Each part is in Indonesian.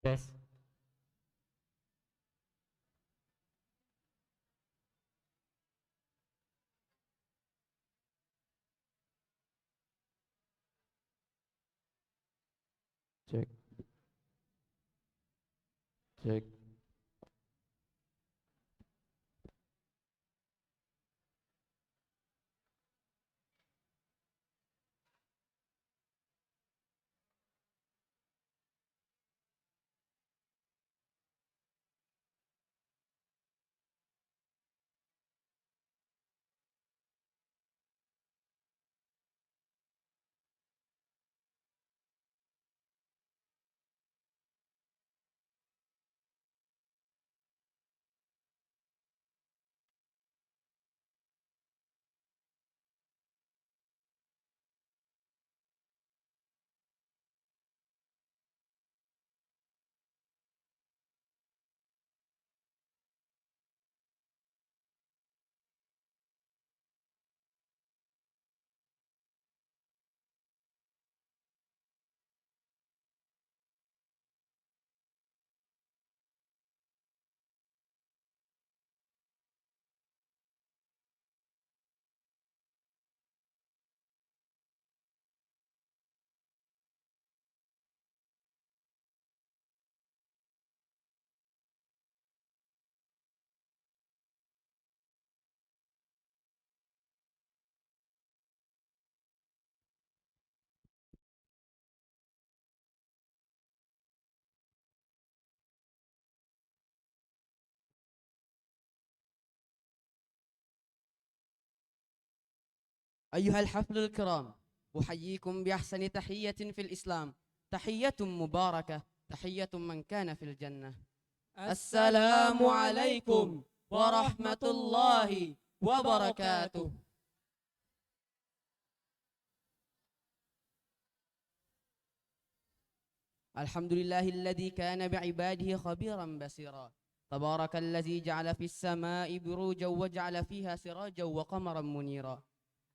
Tes. Cek. Cek. أيها الحفل الكرام، أحييكم بأحسن تحية في الإسلام، تحية مباركة، تحية من كان في الجنة. السلام عليكم ورحمة الله وبركاته. الحمد لله الذي كان بعباده خبيرا بصيرا. تبارك الذي جعل في السماء بروجا وجعل فيها سراجا وقمرا منيرا.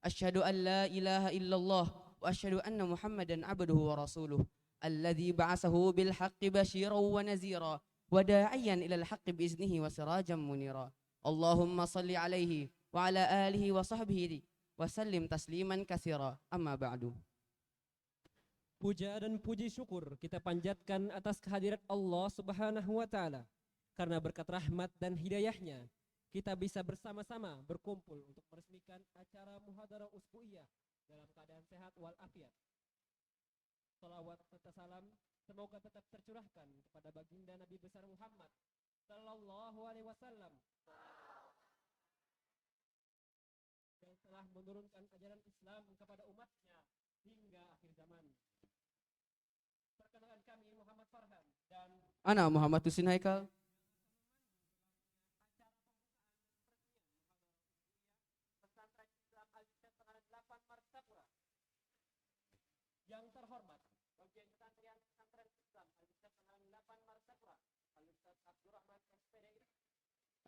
أشهد أن لا إله إلا الله وأشهد أن محمدا عبده ورسوله الذي بعثه بالحق بشيرا ونذيرا وداعيا إلى الحق بإذنه وسراجا منيرا. اللهم صل عليه وعلى آله وصحبه وسلم تسليما كثيرا. أما بعد. Puja dan puji syukur kita panjatkan atas kehadirat Allah Subhanahu wa Ta'ala, karena berkat rahmat dan hidayahnya kita bisa bersama-sama berkumpul untuk meresmikan acara Muhadarah Usbu'iyah dalam keadaan sehat walafiat. Salawat serta salam semoga tetap tercurahkan kepada baginda Nabi besar Muhammad Sallallahu Alaihi Wasallam yang telah menurunkan ajaran Islam kepada umatnya hingga akhir zaman. Perkenalkan kami Muhammad Farhan dan Ana Muhammad Husin Haikal. Pesantren Islam Al-Ustaz Tengah 8 Martapura. Yang terhormat bagian pesantren Islam Al-Ustaz Tengah 8 Martapura, Al-Ustaz Abdurrahman SPD.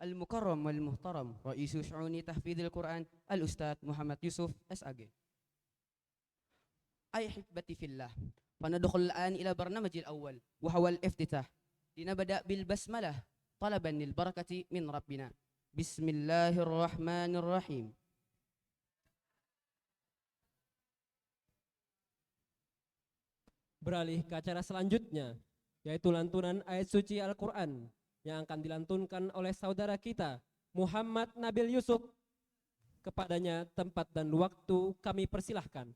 المكرم والمحترم رئيس شؤون تحفيظ القرآن الأستاذ محمد يوسف SAG. أي أحبتي في الله، فندخل الآن إلى برنامج الأول وهو الافتتاح. لنبدأ بالبسملة طلبا للبركة من ربنا. بسم الله الرحمن الرحيم. Beralih ke acara selanjutnya, yaitu lantunan ayat suci Al-Quran yang akan dilantunkan oleh saudara kita Muhammad Nabil Yusuf. Kepadanya tempat dan waktu kami persilahkan.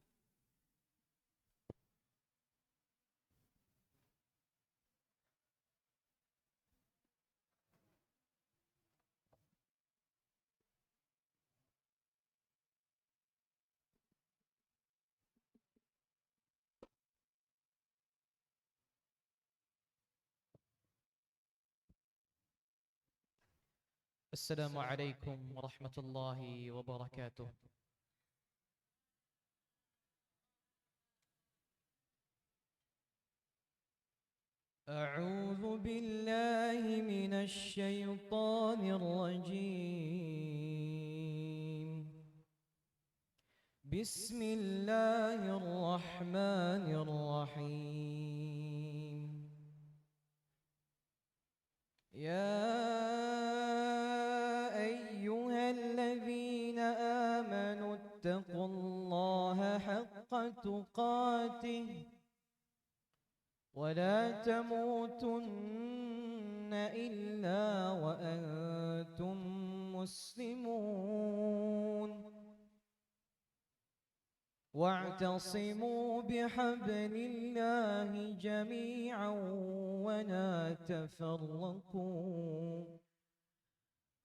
السلام عليكم ورحمة الله وبركاته. أعوذ بالله من الشيطان الرجيم. بسم الله الرحمن الرحيم. تقاته ولا تموتن إلا وأنتم مسلمون واعتصموا بحبل الله جميعا ولا تفرقوا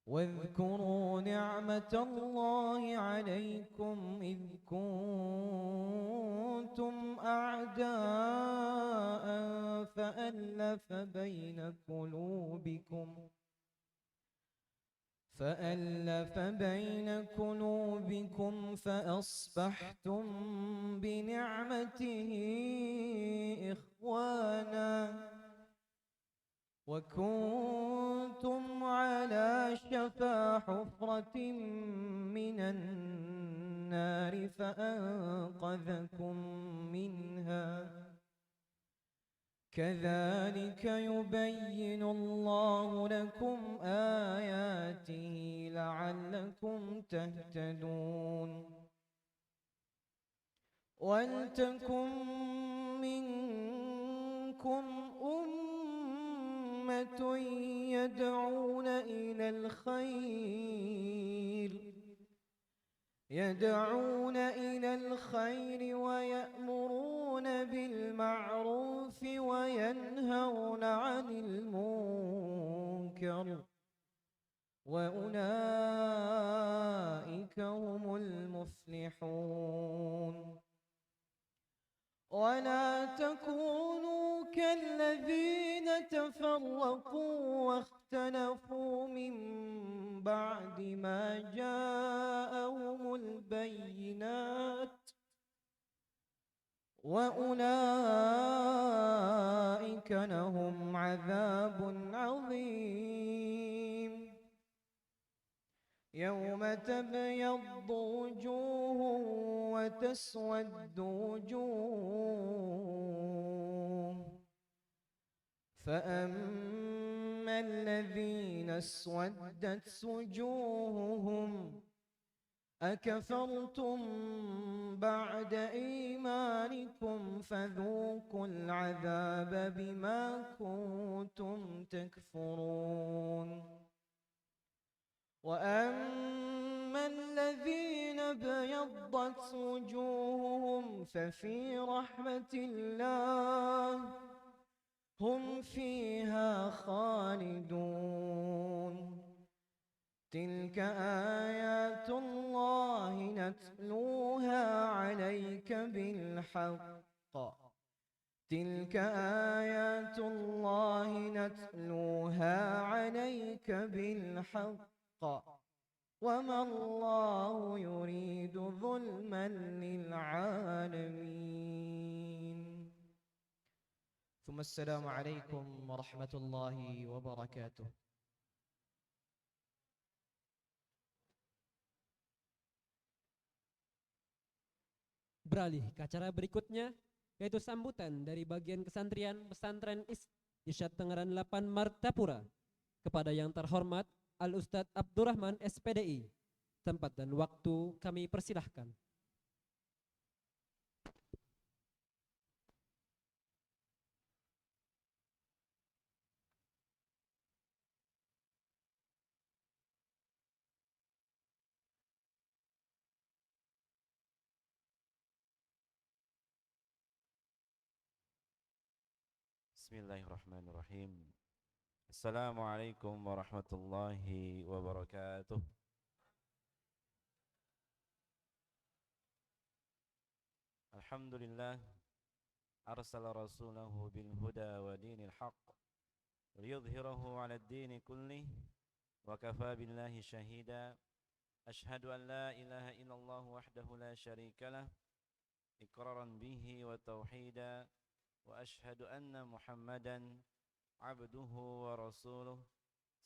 واذكروا نعمة الله عليكم إذ كنتم أعداء فألف بين قلوبكم فأصبحتم بنعمته إخوانا وكنتم على شفا حفرة من النار فأنقذكم منها كذلك يبين الله لكم آياته لعلكم تهتدون ولتكن منكم أمة يدعون إلى الخير ويأمرون بالمعروف وينهون عن المنكر وأولئك هم المفلحون ولا تكونوا كالذين تفرقوا واختلفوا من بعد ما جاءهم البينات وأولئك لهم عذاب عظيم يوم تبيض وجوه وتسود وجوه فأما الذين اسودت وجوههم أكفرتم بعد إيمانكم فذوقوا العذاب بما كنتم تكفرون وأما الذين ابيضت وجوههم ففي رحمة الله هم فيها خالدون تلك آيات الله نتلوها عليك بالحق تلك آيات الله نتلوها عليك بالحق وما الله يريد ظلما للعالمين ثم السلام عليكم ورحمة الله وبركاته. Beralih ke acara berikutnya, yaitu sambutan dari bagian kesantrian pesantren Irsyad Tangerang 8 Martapura kepada yang terhormat Al-Ustadz Abdurrahman SPDI. Tempat dan waktu kami persilahkan. Bismillahirrahmanirrahim. Assalamualaikum warahmatullahi wabarakatuh. Alhamdulillah arsala rasulahu bil huda wa dinil haqq liyudhhirahu 'ala ad-din kullih wa kafa billahi shahida. Ashhadu an la ilaha illallah wahdahu la syarika lah iqraran bihi wa tauhida wa ashhadu anna Muhammadan abduhu wa rasuluh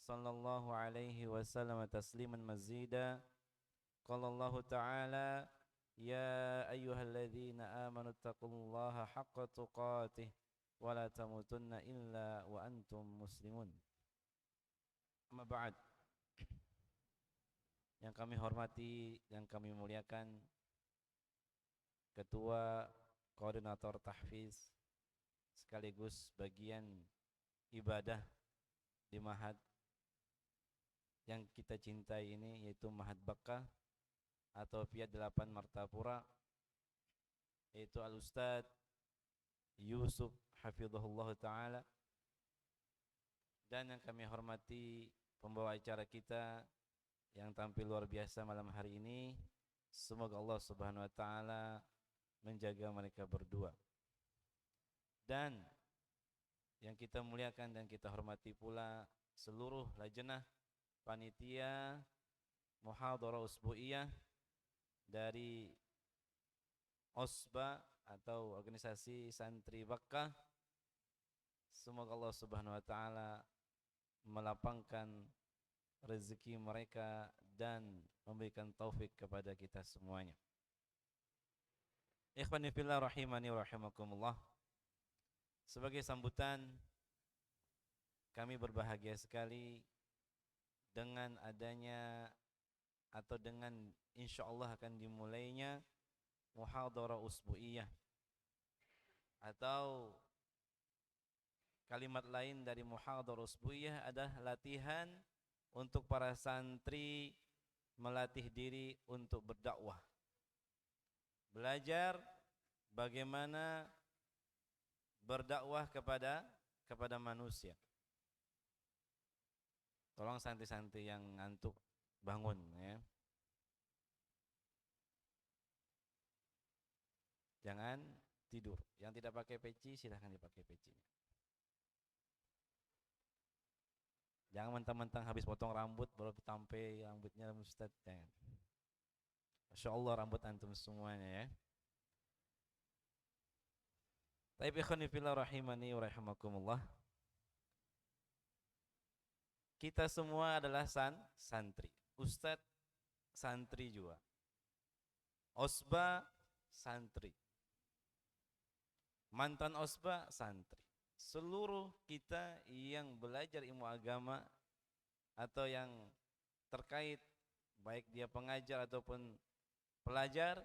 sallallahu alaihi wasallam tasliman mazida. Qala Allah ta'ala ya ayyuhalladzina amanu taqullaha haqqa tuqatih wa la tamutunna illa wa antum muslimun. Amma ba'd. Yang kami hormati dan kami muliakan Ketua koordinator tahfiz sekaligus bagian ibadah di Mahad yang kita cintai ini, yaitu Mahad Bakkah atau Pia 8 Martapura, yaitu Al-Ustadz Yusuf Hafizahullah Ta'ala, dan yang kami hormati pembawa acara kita yang tampil luar biasa malam hari ini. Semoga Allah Subhanahu wa Ta'ala menjaga mereka berdua. Dan yang kita muliakan dan kita hormati pula seluruh lajnah panitia muhadharah usbu'iyah dari OSBA atau organisasi santri Bakkah. Semoga Allah Subhanahu wa Ta'ala melapangkan rezeki mereka dan memberikan taufik kepada kita semuanya. Ikhwani fillah rahimani wa rahimakumullah. Sebagai sambutan, kami berbahagia sekali dengan adanya atau dengan insyaallah akan dimulainya muhadharah usbu'iyah, atau kalimat lain dari muhadharah usbu'iyah adalah latihan untuk para santri melatih diri untuk berdakwah. Belajar bagaimana berdakwah kepada manusia. Tolong santri-santri yang ngantuk bangun ya. Jangan tidur. Yang tidak pakai peci silahkan dipakai pecinya. Jangan mentang-mentang habis potong rambut baru tampe rambutnya Ustaz. Jangan. Masya Allah rambut antum semuanya ya. Taib ikhwani fillah rahimani wa rahimakumullah. Kita semua adalah santri. Ustaz santri juga. Osba santri. Mantan osba santri. Seluruh kita yang belajar ilmu agama atau yang terkait, baik dia pengajar ataupun pelajar,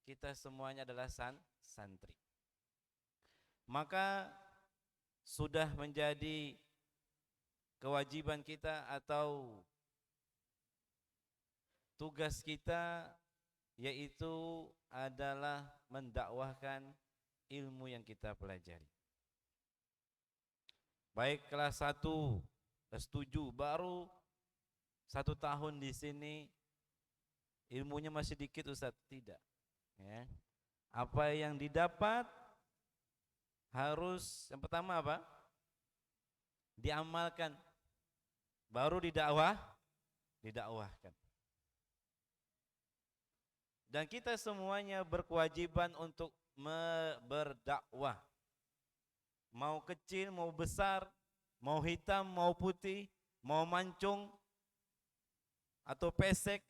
kita semuanya adalah santri. Maka sudah menjadi kewajiban kita atau tugas kita, yaitu adalah mendakwahkan ilmu yang kita pelajari. Baik kelas 1, kelas 7, baru 1 tahun di sini, ilmunya masih dikit Ustaz. Tidak ya. Apa yang didapat harus yang pertama apa? Diamalkan, baru didakwahkan. Dan kita semuanya berkewajiban untuk berdakwah. Mau kecil, mau besar, mau hitam, mau putih, mau mancung atau pesek,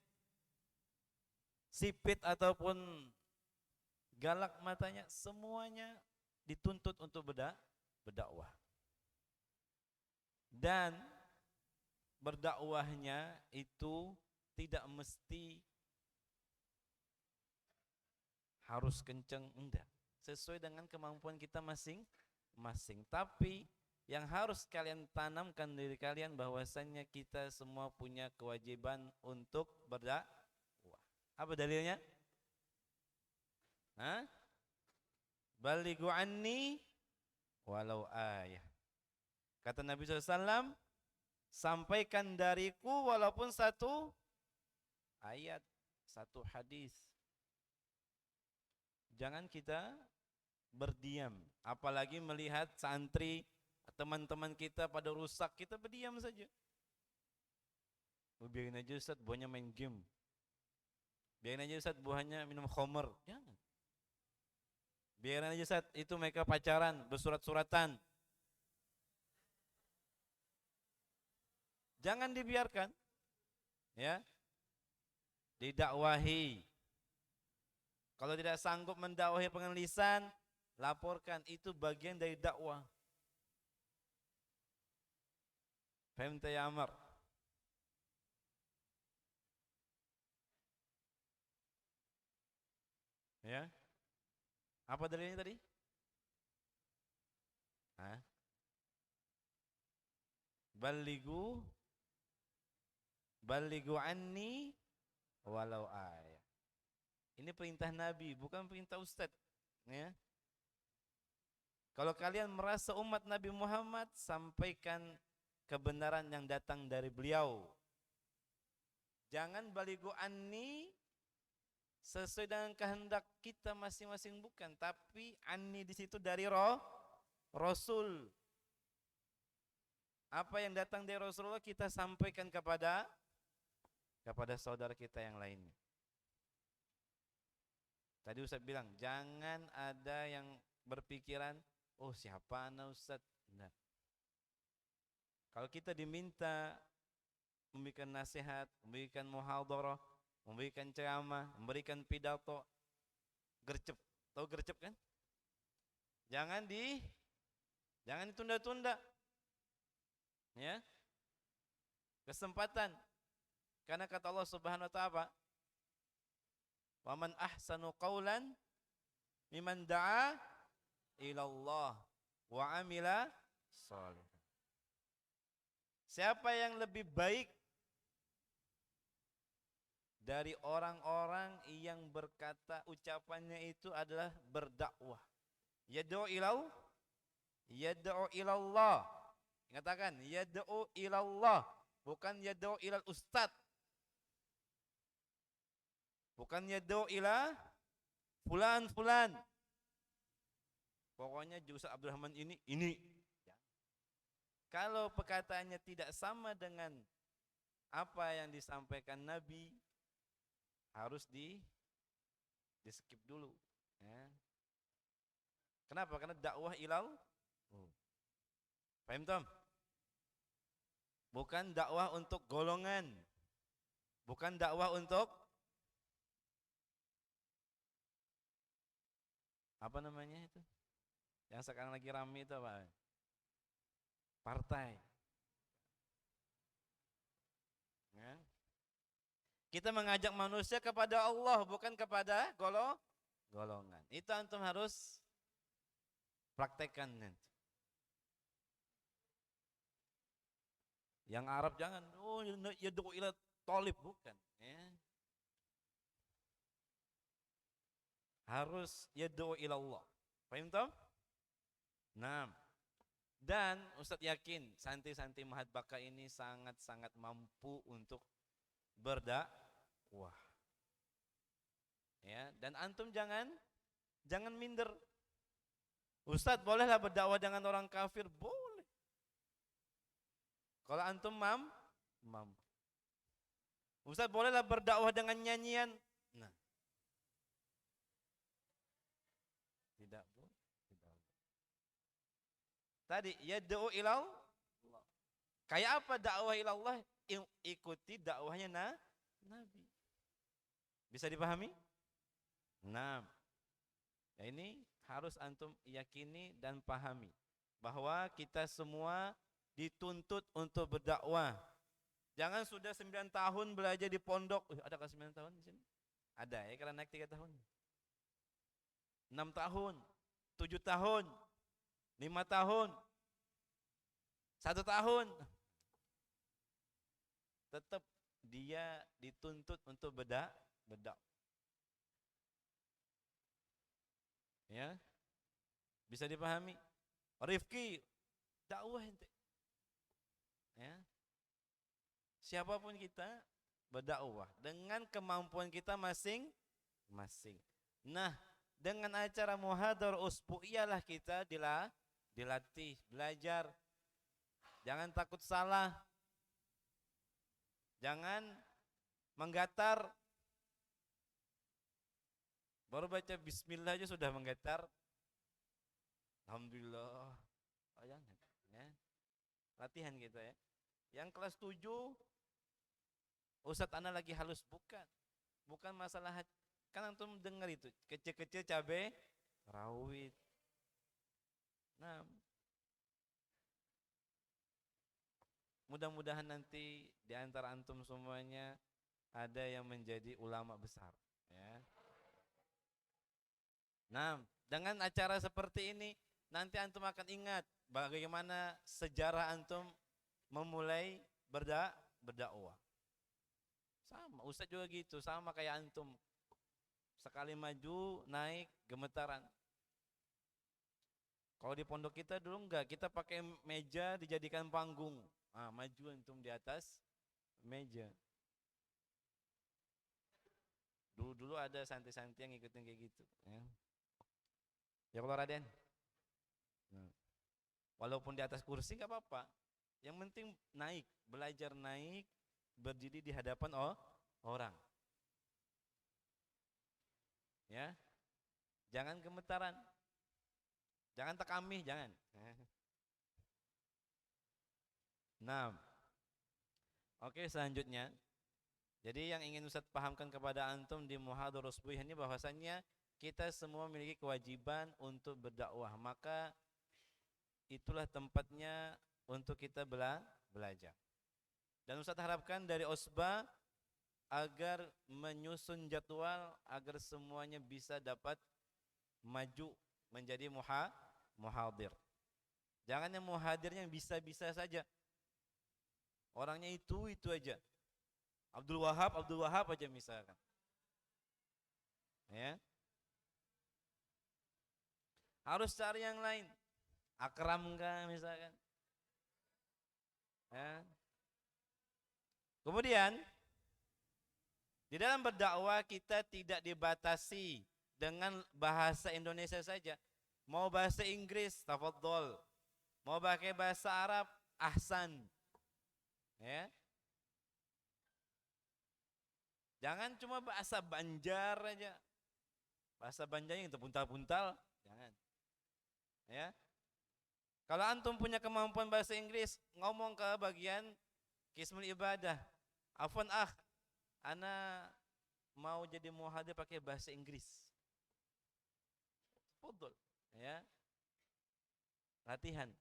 sipit ataupun galak matanya, semuanya dituntut untuk berdakwah. Dan berdakwahnya itu tidak mesti harus kenceng, enggak. Sesuai dengan kemampuan kita masing-masing. Tapi yang harus kalian tanamkan diri kalian bahwasannya kita semua punya kewajiban untuk berdakwah. Apa dalilnya? Balighu anni walau ayah. Kata Nabi SAW, sampaikan dariku walaupun 1 ayat, 1 hadis. Jangan kita berdiam, apalagi melihat santri, teman-teman kita pada rusak, kita berdiam saja. Biarin aja Ustaz, buahnya main game. Biarin aja Ustaz, buahnya minum khamr. Jangan. Biarin aja Ustaz, itu mereka pacaran, bersurat-suratan. Jangan dibiarkan. Ya. Didakwahi. Kalau tidak sanggup mendakwahi dengan lisan, laporkan, itu bagian dari dakwah. Fahimta ya Amar? Ya. Apa dalilnya tadi? Hah? Balighu anni walau ayat. Ini perintah Nabi, bukan perintah Ustadz. Ya. Kalau kalian merasa umat Nabi Muhammad, sampaikan kebenaran yang datang dari beliau. Jangan balighu anni sesuai dengan kehendak kita masing-masing, bukan, tapi anni di situ dari Rasul. Apa yang datang dari Rasulullah kita sampaikan kepada saudara kita yang lainnya. Tadi Ustaz bilang, jangan ada yang berpikiran, oh siapa anak Ustaz? Nah. Kalau kita diminta memberikan nasihat, memberikan muhadharah, memberikan ceramah, memberikan pidato, gercep. Tahu gercep kan? Jangan ditunda-tunda. Ya. Kesempatan. Karena kata Allah Subhanahu wa ta'ala, "Wa man ahsanu qawlan mimman da'a ila Allah wa amila shalih." Siapa yang lebih baik dari orang-orang yang berkata ucapannya itu adalah berdakwah. Yad'u ilallah. Katakan yad'u ilallah, bukan yad'u ilal ustad. Bukan yad'u ila fulan. Pokoknya Ustaz Abdurrahman ini. Kalau perkataannya tidak sama dengan apa yang disampaikan Nabi, harus di skip dulu. Ya. Kenapa? Karena dakwah ilal. Paham Tom? Bukan dakwah untuk golongan. Bukan dakwah untuk apa namanya itu? Yang sekarang lagi ramai itu apa? Partai. Ya. Kita mengajak manusia kepada Allah, bukan kepada golongan. Itu antum harus praktekkan nanti. Yang Arab jangan, yad'u ila talib, bukan. Ya. Harus yad'u ila Allah. Paham toh? Nah, dan Ustadz yakin santri-santri Mahat Baka ini sangat-sangat mampu untuk berdakwah. Ya, dan antum jangan minder. Ustadz bolehlah berdakwah dengan orang kafir, boleh. Kalau antum mampu. Ustadz bolehlah berdakwah dengan nyanyian. Nah, tidak boleh. Tadi yad'u ilallah. Kayak apa dakwah ilallah? Ikuti dakwahnya Nabi. Bisa dipahami? Nah, ya ini harus antum yakini dan pahami bahwa kita semua dituntut untuk berdakwah. Jangan sudah 9 tahun belajar di pondok. Adakah 9 tahun di sini? Ada ya, karena naik 3 tahun. 6 tahun, 7 tahun, 5 tahun, 1 tahun. Tetap dia dituntut untuk berdakwah. Ya. Bisa dipahami? Rifki, dakwah ente. Ya. Siapapun kita berdakwah dengan kemampuan kita masing-masing. Nah, dengan acara muhadharah usbu'iyah kita dilatih, belajar. Jangan takut salah. Jangan menggatar. Baru baca bismillah aja sudah menggetar. Alhamdulillah. Oh, jangan, ya. Latihan kita ya. Yang kelas 7 Ustadz ana lagi halus, bukan masalah kan antum dengar itu kecil-kecil cabai rawit. Nah, mudah-mudahan nanti di antara antum semuanya ada yang menjadi ulama besar, ya. Nah, Dengan acara seperti ini nanti antum akan ingat bagaimana sejarah antum memulai berdakwah. Sama, Ustaz juga gitu, sama kayak antum. Sekali maju naik gemetaran. Kalau di pondok kita dulu enggak, kita pakai meja dijadikan panggung. Ah, maju antum di atas meja. Dulu ada santri-santri yang ngikutin kayak gitu. Ya kalau Raden. Nah, walaupun di atas kursi nggak apa-apa. Yang penting naik, belajar naik, berdiri di hadapan orang. Ya, jangan gemetaran, jangan tekamih, jangan. Nah, oke selanjutnya. Jadi yang ingin Ustaz pahamkan kepada antum di muhadharah subuh ini bahwasannya kita semua memiliki kewajiban untuk berdakwah. Maka itulah tempatnya untuk kita belajar. Dan Ustaz harapkan dari Osba agar menyusun jadwal agar semuanya bisa dapat maju menjadi muhadir. Jangan yang muhadirnya bisa-bisa saja. Orangnya itu aja. Abdul Wahab aja misalkan. Ya. Harus cari yang lain. Akram kah misalkan. Ya. Kemudian di dalam berdakwah kita tidak dibatasi dengan bahasa Indonesia saja. Mau bahasa Inggris, tafadhol. Mau pakai bahasa Arab, ahsan. Ya. Jangan cuma bahasa Banjar aja. Bahasa Banjar yang terpuntal-puntal, jangan. Ya. Kalau antum punya kemampuan bahasa Inggris, ngomong ke bagian Qismul Ibadah. Afwan ana mau jadi muhadir pakai bahasa Inggris. Fadhol, ya. Latihan.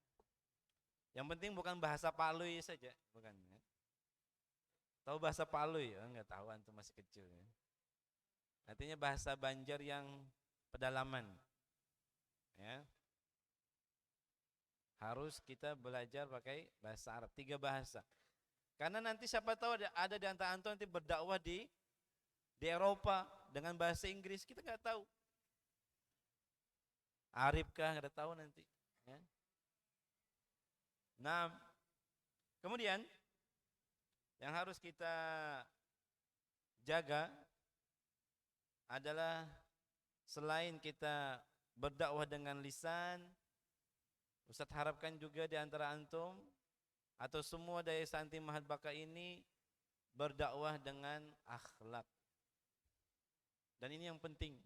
Yang penting bukan bahasa Palui saja, bukan. Ya. Tahu bahasa Palui? Ya, enggak tahu, antum masih kecil. Ya. Artinya bahasa Banjar yang pedalaman. Ya. Harus kita belajar pakai bahasa Arab, 3 bahasa. Karena nanti siapa tahu ada di antara antum nanti berdakwah di Eropa dengan bahasa Inggris, kita nggak tahu. Arif kah, nggak tahu nanti. Ya. Nah, kemudian yang harus kita jaga adalah selain kita berdakwah dengan lisan, Ustaz harapkan juga di antara antum atau semua dari santri Mahad Baka ini berdakwah dengan akhlak. Dan ini yang penting.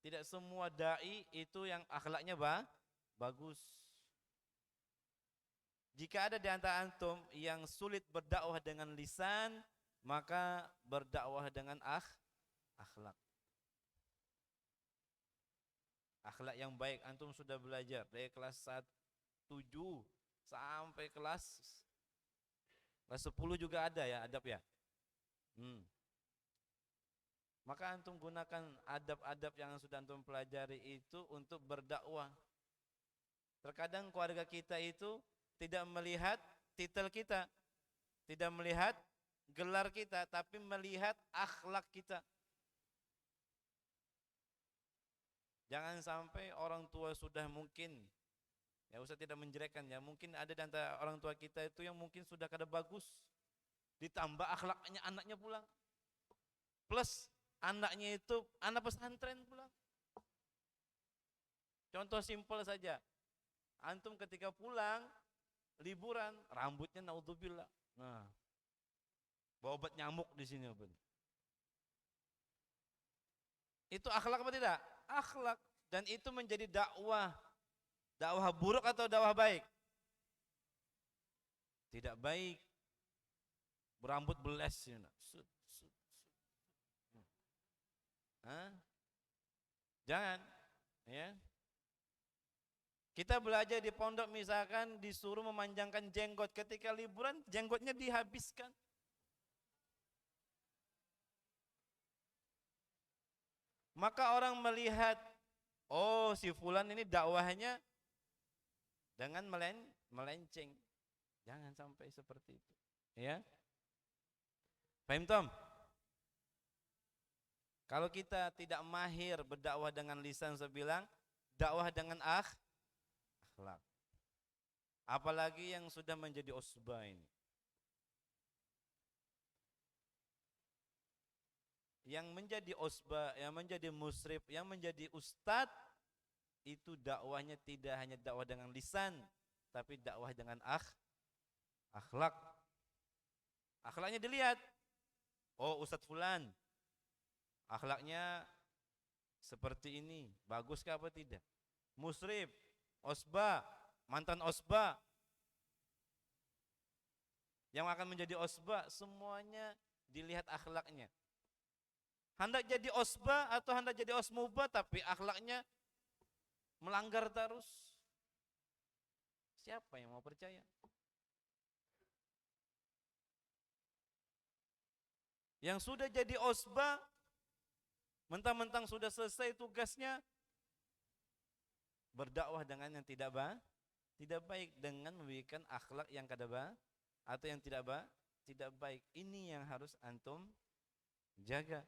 Tidak semua dai itu yang akhlaknya bagus. Jika ada di antara antum yang sulit berdakwah dengan lisan, maka berdakwah dengan akhlak. Akhlak yang baik antum sudah belajar dari kelas 7 sampai kelas 10 juga ada ya adab ya. Maka antum gunakan adab-adab yang sudah antum pelajari itu untuk berdakwah. Terkadang keluarga kita itu tidak melihat titel kita, tidak melihat gelar kita, tapi melihat akhlak kita. Jangan sampai orang tua sudah mungkin, ya Ustaz tidak menjelekkan ya, mungkin ada di antara orang tua kita itu yang mungkin sudah kada bagus, ditambah akhlaknya anaknya pulang, plus anaknya itu anak pesantren pulang. Contoh simpel saja, antum ketika pulang liburan, rambutnya naudzubillah, nah bawa obat nyamuk di sini, itu akhlak apa tidak? Akhlak. Dan itu menjadi dakwah. Dakwah buruk atau dakwah baik? Tidak baik. Berambut beles, jangan, ya. Kita belajar di pondok misalkan disuruh memanjangkan jenggot, ketika liburan jenggotnya dihabiskan. Maka orang melihat Oh, si fulan ini dakwahnya dengan melenceng. Jangan sampai seperti itu. Ya. Paham, Tom? Kalau kita tidak mahir berdakwah dengan lisan, saya bilang dakwah dengan akhlak. Apalagi yang sudah menjadi usbah ini. Yang menjadi usbah, yang menjadi musrif, yang menjadi ustadz, itu dakwahnya tidak hanya dakwah dengan lisan, tapi dakwah dengan akhlak. Akhlaknya dilihat. Oh, Ustadz fulan akhlaknya seperti ini, baguskah apa tidak? Musrif, osba, mantan osba, yang akan menjadi osba, semuanya dilihat akhlaknya. Hendak jadi osba atau hendak jadi osmuba, tapi akhlaknya melanggar terus, siapa yang mau percaya? Yang sudah jadi osba, mentang-mentang sudah selesai tugasnya, berdakwah dengan yang tidak baik, dengan memberikan akhlak yang atau yang tidak baik. Ini yang harus antum jaga.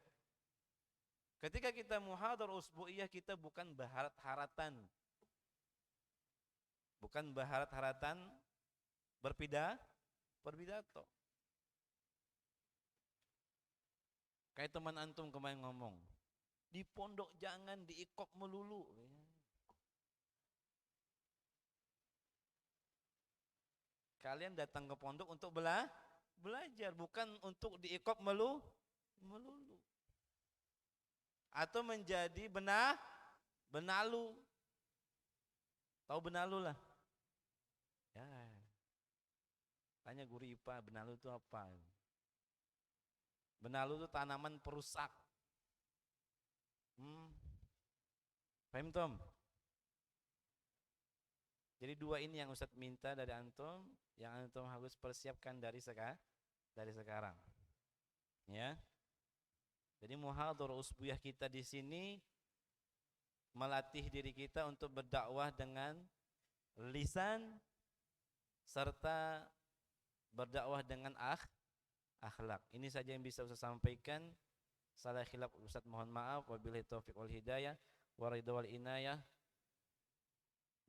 Ketika kita muhadharah usbu'iyah, kita bukan berharap-haratan, bukan berharap-haratan berpidato. Kayak teman antum kemarin ngomong, di pondok jangan diikop melulu. Kalian datang ke pondok untuk belajar, bukan untuk diikop melulu. Atau menjadi benalu. Tahu benalu lah? Ya. Tanya guru IPA, benalu itu apa? Benalu itu tanaman perusak. Paham, Tom? Jadi dua ini yang Ustadz minta dari antum, yang antum harus persiapkan dari sekarang. Ya. Jadi muhadharah usbu'iyah kita di sini melatih diri kita untuk berdakwah dengan lisan serta berdakwah dengan akhlak. Ini saja yang bisa Ustaz sampaikan. Salah khilaf Ustaz mohon maaf. Wabillahi taufiq wal hidayah wa ridha wal inayah.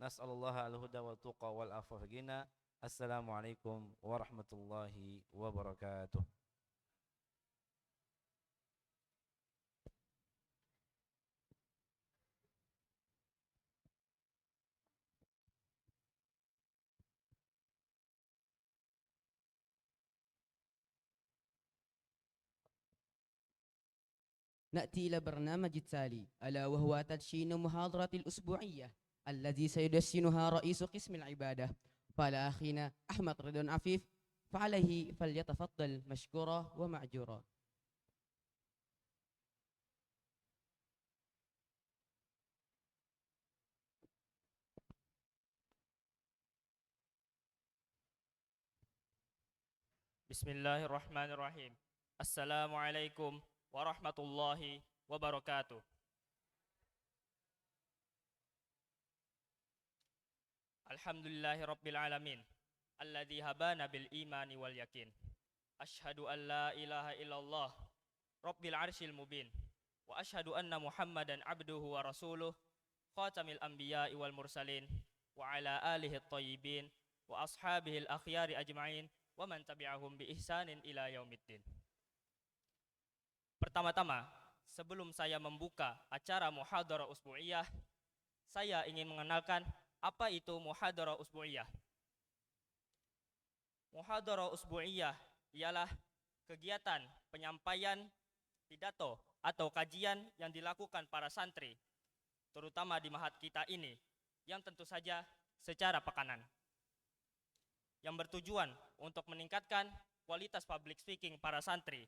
Nas'alullaha al-huda wal tuqa wal afwa gina. Assalamualaikum warahmatullahi wabarakatuh. نأتي إلى برنامج التالي ألا وهو تدشين محاضرة الأسبوعية الذي سيدشنها رئيس قسم العبادة فعلى أخينا أحمد رضوان عفيف فعليه فليتفضل مشكورا ومعجورا. Bismillahirrahmanirrahim. Assalamualaikum warahmatullahi wabarakatuh. Alhamdulillahi rabbil alamin alladzi habana bil imani wal yakin. Asyhadu an la ilaha illallah rabbil arsyil mubin wa asyhadu anna Muhammadan abduhu wa rasuluh khatamil anbiya'i wal mursalin wa ala alihi at-tayyibin wa ashabihi al-akhyari ajma'in wa man tabi'ahum bi ihsanin ila yaumiddin. Pertama-tama, sebelum saya membuka acara muhadharah usbu'iyah, saya ingin mengenalkan apa itu muhadharah usbu'iyah. Muhadharah usbu'iyah ialah kegiatan penyampaian pidato atau kajian yang dilakukan para santri, terutama di mahat kita ini, yang tentu saja secara pekanan, yang bertujuan untuk meningkatkan kualitas public speaking para santri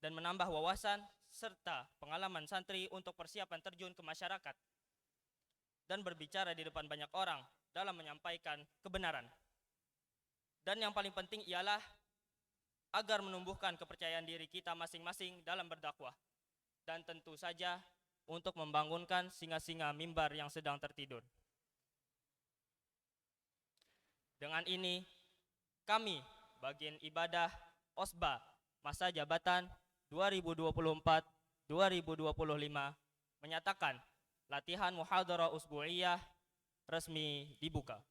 dan menambah wawasan serta pengalaman santri untuk persiapan terjun ke masyarakat dan berbicara di depan banyak orang dalam menyampaikan kebenaran. Dan yang paling penting ialah agar menumbuhkan kepercayaan diri kita masing-masing dalam berdakwah dan tentu saja untuk membangunkan singa-singa mimbar yang sedang tertidur. Dengan ini, kami bagian ibadah Osba masa jabatan 2024-2025 menyatakan latihan muhadharah usbu'iyah resmi dibuka.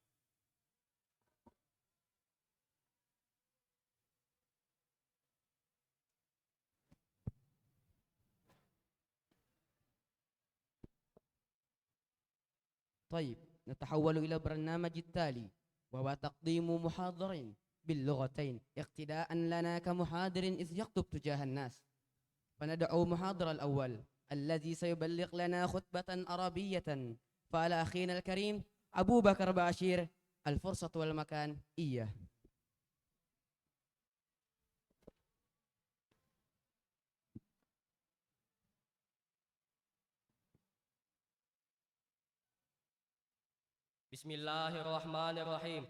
طيب، نتحول إلى البرنامج التالي، وهو تقديم محاضر باللغتين اقتداء لنا كمحاضر إذ يخطب تجاه الناس. فندعو محاضر الأول الذي سيبلغ لنا خطبة عربية، فعلى أخينا الكريم أبو بكر باشير الفرصة والمكان إياه. بسم الله الرحمن الرحيم.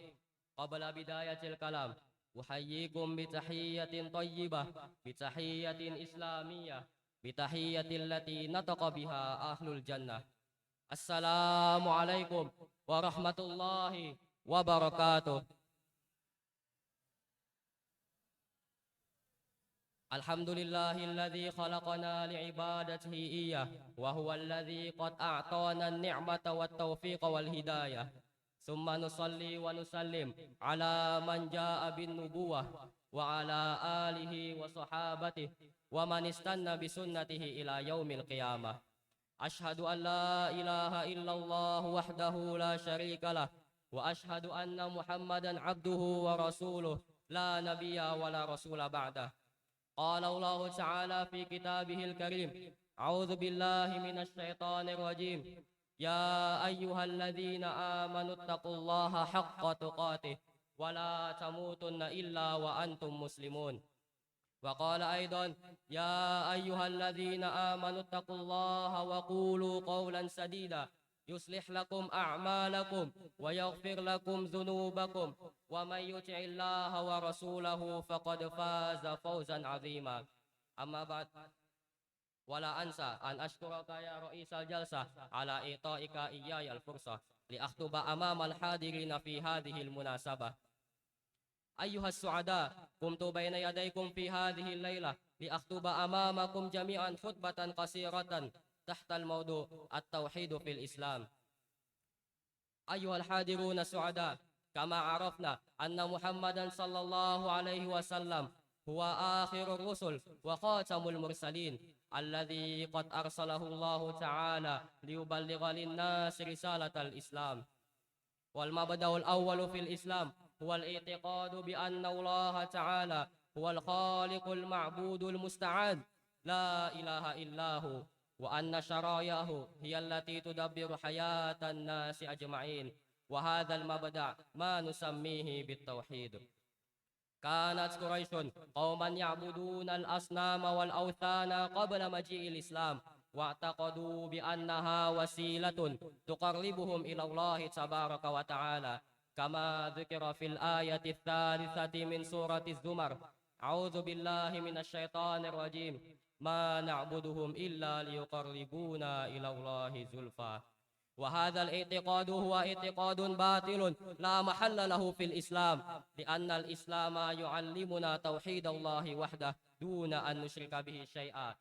قبل بداية الكلام أحييكم بتحية طيبة، بتحية إسلامية، بتحية التي نطق بها أهل الجنة. السلام عليكم ورحمة الله وبركاته. الحمد لله الذي خلقنا لعبادته إياه، وهو الذي قد أعطانا النعمة والتوفيق والهداية. ثم نصلي ونسلم على من جاء بالنبوة وعلى آله وصحابته ومن استنى بسنته إلى يوم القيامة. أشهد أن لا إله إلا الله وحده لا شريك له، وأشهد أن محمدا عبده ورسوله لا نبي ولا رسول بعده. قال الله تعالى في كتابه الكريم: أعوذ بالله من الشيطان الرجيم. يا أيها الذين آمنوا اتقوا الله حق تقاته ولا تموتن إلا وأنتم مسلمون. وقال أيضا: يا أيها الذين آمنوا اتقوا الله وقولوا قولا سديدا يصلح لكم أعمالكم ويغفر لكم ذنوبكم، ومن يطع الله ورسوله فقد فاز فوزا عظيما. أما بعد، ولا أنسى أن أشكرك يا رئيس الجلسة على إعطائك إياي الفرصة لأخطب أمام الحاضرين في هذه المناسبة. أيها السعداء، قمت بين يديكم في هذه الليلة لأخطب أمامكم جميعا خطبة قصيرة تحت الموضوع التوحيد في الإسلام. أيها الحاضرون السعداء، كما عرفنا أن محمدا صلى الله عليه وسلم هو آخر الرسل وخاتم المرسلين الذي قد أرسله الله تعالى ليبلغ للناس رسالة الإسلام. والمبدأ الأول في الإسلام هو الاعتقاد بأن الله تعالى هو الخالق المعبود المستعان، لا إله إلا هو، وأن شرائعه هي التي تدبر حياة الناس أجمعين. وهذا المبدأ ما نسميه بالتوحيد. كانت قريش قوما يعبدون الأصنام والأوثان قبل مجيء الإسلام، واعتقدوا بأنها وسيلة تقربهم إلى الله تبارك وتعالى، كما ذكر في الآية الثالثة من سورة الزمر: أعوذ بالله من الشيطان الرجيم، ما نعبدهم إلا ليقربونا إلى الله زلفى. وهذا الاعتقاد هو اعتقاد باطل لا محل له في الإسلام، لأن الإسلام يعلمنا توحيد الله وحده دون أن نشرك به شيئا.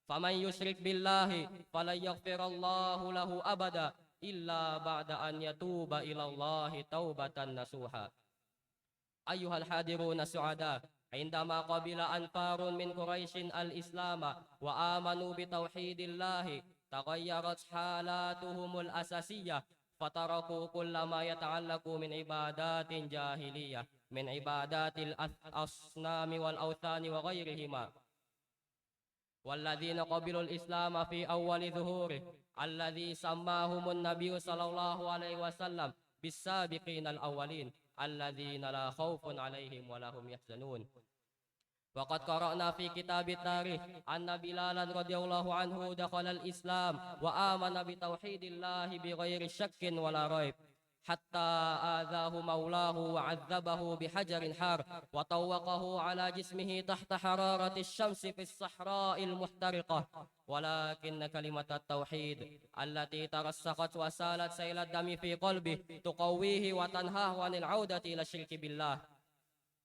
فمن يشرك بالله فلن يغفر الله له أبدا إلا بعد أن يتوب إلى الله توبة نصوحا. أيها الحاضرون السعداء، عندما قبل أنفار من قريش الإسلام وآمنوا بتوحيد الله تغيرت حالاتهم الأساسية، فتركوا كل ما يتعلق من عبادات جاهلية، من عبادات الأصنام والأوثان وغيرهما. والذين قبلوا الإسلام في أول ظهوره الذي سماهم النبي صلى الله عليه وسلم بالسابقين الأولين الذين لا خوف عليهم ولا هم يحزنون. وقد قرأنا في كتاب التاريخ أن بلالا رضي الله عنه دخل الإسلام وآمن بتوحيد الله بغير شك ولا ريب. حتى آذاه مولاه وعذبه بحجر حار وطوقه على جسمه تحت حرارة الشمس في الصحراء المحترقة، ولكن كلمة التوحيد التي ترسخت وسالت سيل الدم في قلبه تقويه وتنهاه عن العودة إلى الشرك بالله.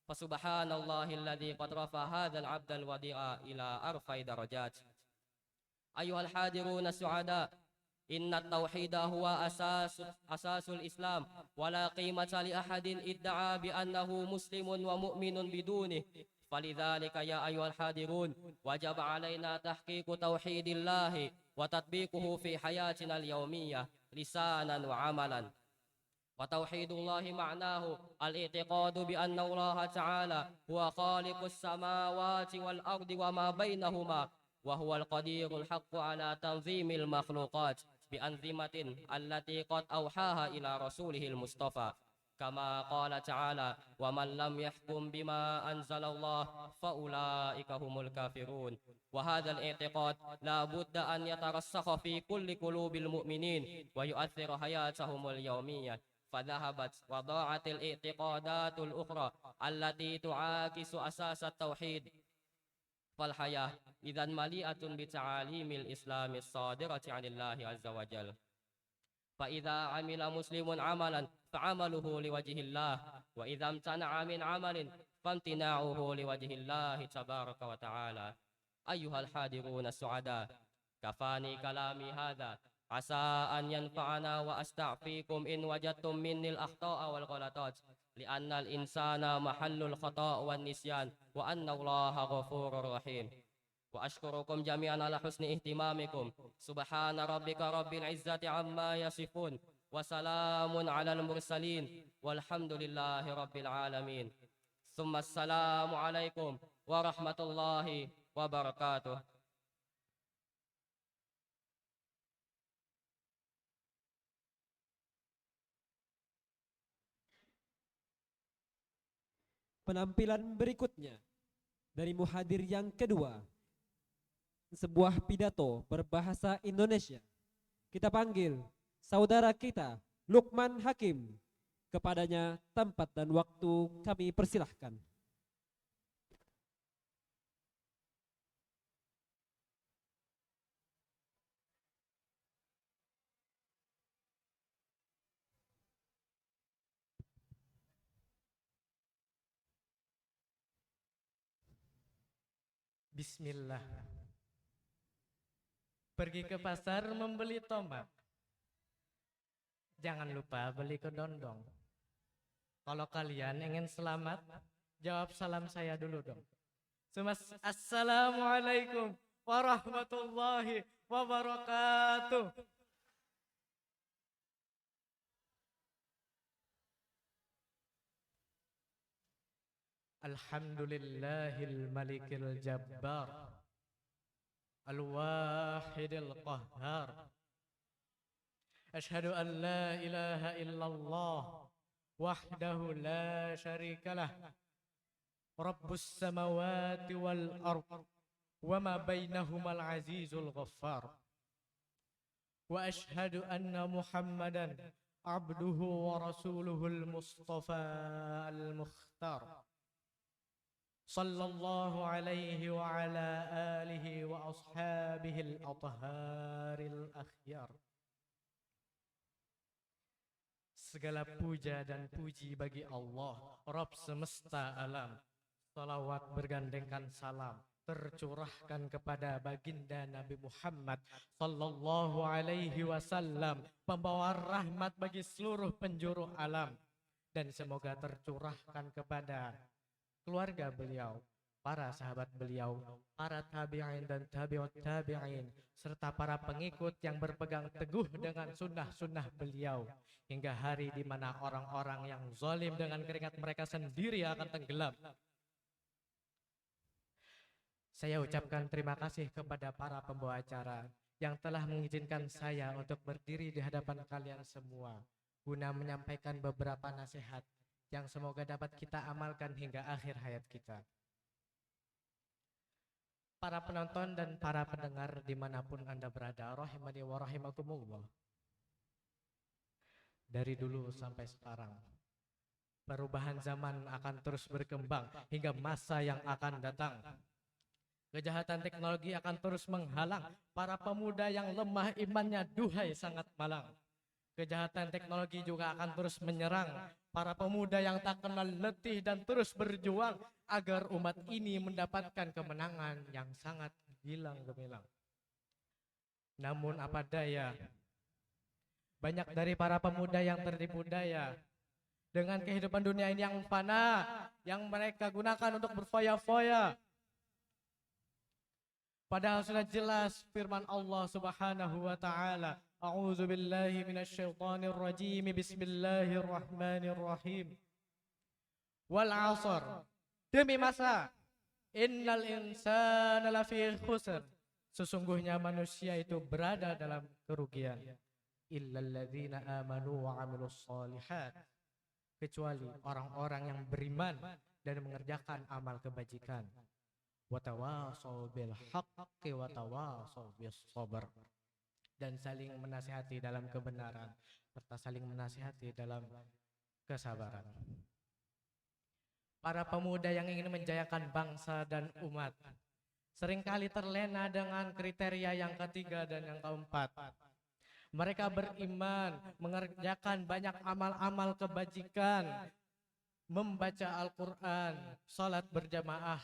فسبحان الله الذي قد رفع هذا العبد الوديع إلى أرفع درجات. أيها الحاضرون السعداء، إن التوحيد هو أساس الإسلام، ولا قيمة لأحد ادعى بأنه مسلم ومؤمن بدونه. فلذلك يا أيها الحاضرون، وجب علينا تحقيق توحيد الله وتطبيقه في حياتنا اليومية لسانا وعملا. وتوحيد الله معناه الاعتقاد بأن الله تعالى هو خالق السماوات والأرض وما بينهما، وهو القدير الحق على تنظيم المخلوقات بأنظمة التي قد أوحاها إلى رسوله المصطفى، كما قال تعالى: ومن لم يحكم بما أنزل الله فأولئك هم الكافرون. وهذا الاعتقاد لا بد أن يترسخ في كل قلوب المؤمنين ويؤثر حياتهم اليومية، فذهبت وضاعت الاعتقادات الأخرى التي تعاكس أساس التوحيد. فالحياة إذا مليئة بتعاليم الإسلام الصادرة عن الله عز وجل. فإذا عمل مسلم عملا فعمله لوجه الله، وإذا امتنع من عمل فامتناعه لوجه الله تبارك وتعالى. أيها الحاضرون السعداء، كفاني كلامي هذا، عسى أن ينفعنا وأستعفيكم إن وجدتم مني الأخطاء والغلطات، لأن الإنسان محل الخطأ والنسيان، وأن الله غفور رحيم. وأشكركم جميعا على حسن اهتمامكم. سبحان ربك رب العزة عما يصفون، وسلام على المرسلين، والحمد لله رب العالمين. ثم السلام عليكم ورحمة الله وبركاته. Penampilan berikutnya dari muhadir yang kedua, sebuah pidato berbahasa Indonesia. Kita panggil saudara kita Lukman Hakim. Kepadanya tempat dan waktu kami persilahkan. Bismillah. Pergi ke pasar membeli tomat. Jangan lupa beli kedondong. Kalau kalian ingin selamat, jawab salam saya dulu dong. Assalamualaikum warahmatullahi wabarakatuh. Alhamdulillahil malikil jabbar, al-wahidil qahhar. Ashhadu an la ilaha illallah wahdahu la syarikalah, Rabbus samawati wal ard wa ma bainahumal azizul ghaffar. Wa ashhadu anna Muhammadan abduhu wa rasuluhul mustafa al-mukhtar. Sallallahu alaihi wa ala alihi wa ashabihi al-atharil akhyar. Segala puja dan puji bagi Allah, Rabb semesta alam. Salawat bergandengkan salam tercurahkan kepada baginda Nabi Muhammad sallallahu alaihi wasallam, pembawa rahmat bagi seluruh penjuru alam, dan semoga tercurahkan kepada keluarga beliau, para sahabat beliau, para tabi'in dan tabi'ut tabi'in, serta para pengikut yang berpegang teguh dengan sunnah-sunnah beliau, hingga hari di mana orang-orang yang zalim dengan keringat mereka sendiri akan tenggelam. Saya ucapkan terima kasih kepada para pembawa acara yang telah mengizinkan saya untuk berdiri di hadapan kalian semua, guna menyampaikan beberapa nasihat yang semoga dapat kita amalkan hingga akhir hayat kita. Para penonton dan para pendengar dimanapun Anda berada, rahimani wa rahimakumullah. dari dulu sampai sekarang. Perubahan zaman akan terus berkembang hingga masa yang akan datang. Kejahatan teknologi akan terus menghalang para pemuda yang lemah imannya, duhai sangat malang. Kejahatan teknologi juga akan terus menyerang para pemuda yang tak kenal letih dan terus berjuang agar umat ini mendapatkan kemenangan yang sangat gilang gemilang. Namun apa daya, banyak dari para pemuda yang tertipu daya dengan kehidupan dunia ini yang fana, yang mereka gunakan untuk berfoya-foya. Padahal sudah jelas firman Allah Subhanahu wa taala, A'udzu billahi minasyaitonir rajim. Bismillahirrahmanirrahim. Wal 'ashr. Demi masa, innal insana lafi khusr. Sesungguhnya manusia itu berada dalam kerugian. Illal ladzina amanu wa 'amilus shalihat. Kecuali orang-orang yang beriman dan mengerjakan amal kebajikan. Watawasau bil haqqi watawasau bis sabr, dan saling menasihati dalam kebenaran serta saling menasihati dalam kesabaran. Para pemuda yang ingin menjayakan bangsa dan umat seringkali terlena dengan kriteria yang ketiga dan yang keempat. Mereka beriman, mengerjakan banyak amal-amal kebajikan, membaca Al-Quran, salat berjamaah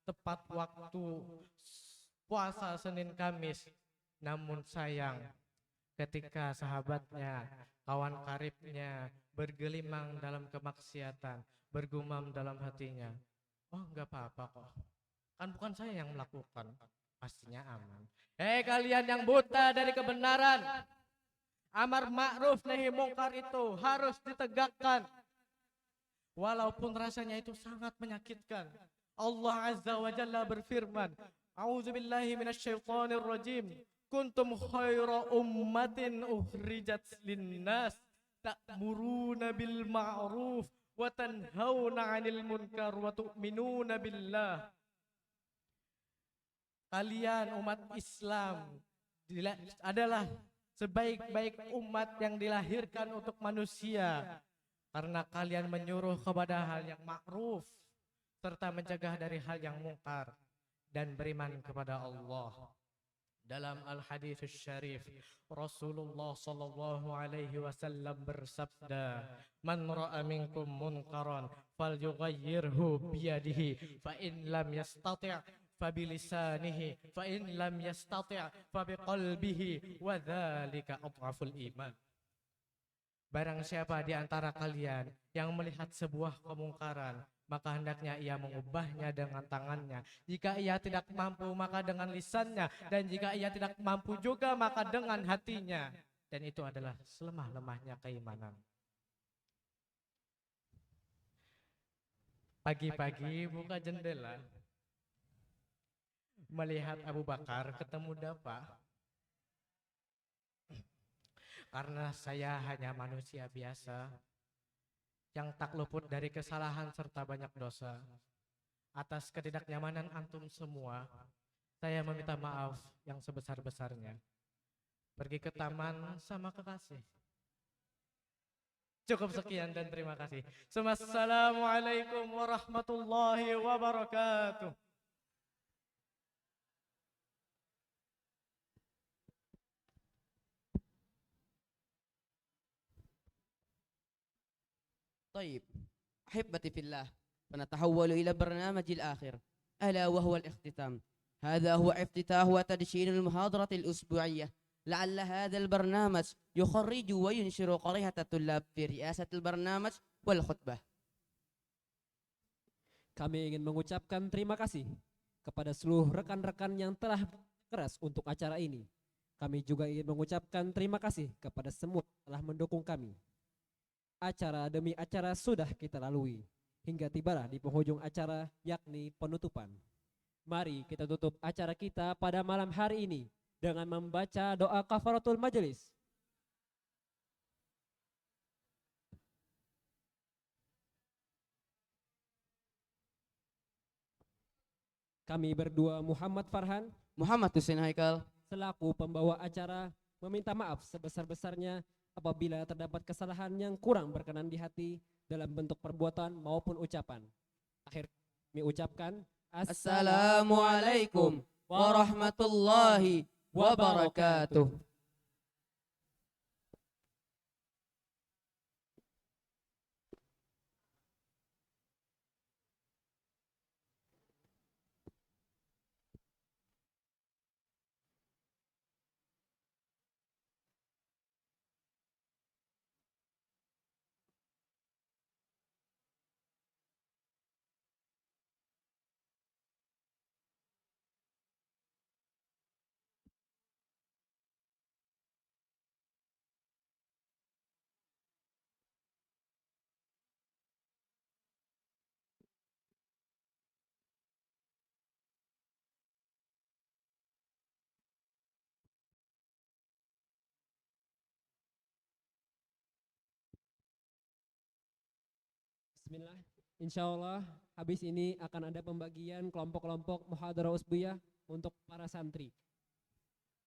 tepat waktu, puasa Senin Kamis. Namun sayang, ketika sahabatnya, kawan karibnya bergelimang dalam kemaksiatan, bergumam dalam hatinya, oh enggak apa-apa kok, kan bukan saya yang melakukan, pastinya aman. Hei kalian yang buta dari kebenaran, amar ma'ruf nahi mungkar itu harus ditegakkan, walaupun rasanya itu sangat menyakitkan. Allah Azza wa Jalla berfirman, A'udzubillahi minasyaitonir rajim. Kuntum khaira ummatin ukhrijat linnas ta'muruna bil ma'ruf wa tanhauna 'anil munkar wa tu'minuna billah. Kalian umat Islam adalah sebaik-baik umat yang dilahirkan untuk manusia, karena kalian menyuruh kepada hal yang ma'ruf serta mencegah dari hal yang mungkar dan beriman kepada Allah. Dalam al-hadits syarif, Rasulullah sallallahu alaihi wasallam bersabda, "Man ra'a minkum munkaran falyughayyirhu biyadihi, fa in lam yastati' fa bilisanihi, fa in lam yastati' fa biqalbihi, wa dzalika adhaful iman." Barang siapa di antara kalian yang melihat sebuah kemungkaran, maka hendaknya ia mengubahnya dengan tangannya. Jika ia tidak mampu, maka dengan lisannya. Dan jika ia tidak mampu juga, maka dengan hatinya. Dan itu adalah selemah-lemahnya keimanan. Pagi-pagi buka jendela, melihat Abu Bakar ketemu Dapa. Karena saya hanya manusia biasa yang tak luput dari kesalahan serta banyak dosa. Atas ketidaknyamanan antum semua, saya meminta maaf yang sebesar-besarnya. Pergi ke taman sama kekasih. Cukup sekian dan terima kasih. Assalamualaikum warahmatullahi wabarakatuh. طيب أحبتي في الله، فنتحول إلى برنامج الآخر ألا وهو الاختتام. هذا هو افتتاح وتدشين المحاضرة الأسبوعية. لعل هذا البرنامج يخرج وينشر قرية الطلاب في رئاسة البرنامج والخطبة. Kami ingin mengucapkan terima kasih kepada seluruh rekan-rekan yang telah keras untuk acara ini. Kami juga ingin mengucapkan terima kasih kepada semua yang telah mendukung kami. Acara demi acara sudah kita lalui hingga tibalah di penghujung acara, yakni penutupan. Mari kita tutup acara kita pada malam hari ini dengan membaca doa kafaratul majelis. Kami berdua Muhammad Farhan, Muhammad Hussein Haikal, selaku pembawa acara, meminta maaf sebesar-besarnya apabila terdapat kesalahan yang kurang berkenan di hati dalam bentuk perbuatan maupun ucapan. Akhir kami ucapkan Assalamualaikum warahmatullahi wabarakatuh. Bismillah. Insya Allah habis ini akan ada pembagian kelompok-kelompok muhadarah usbiyah untuk para santri.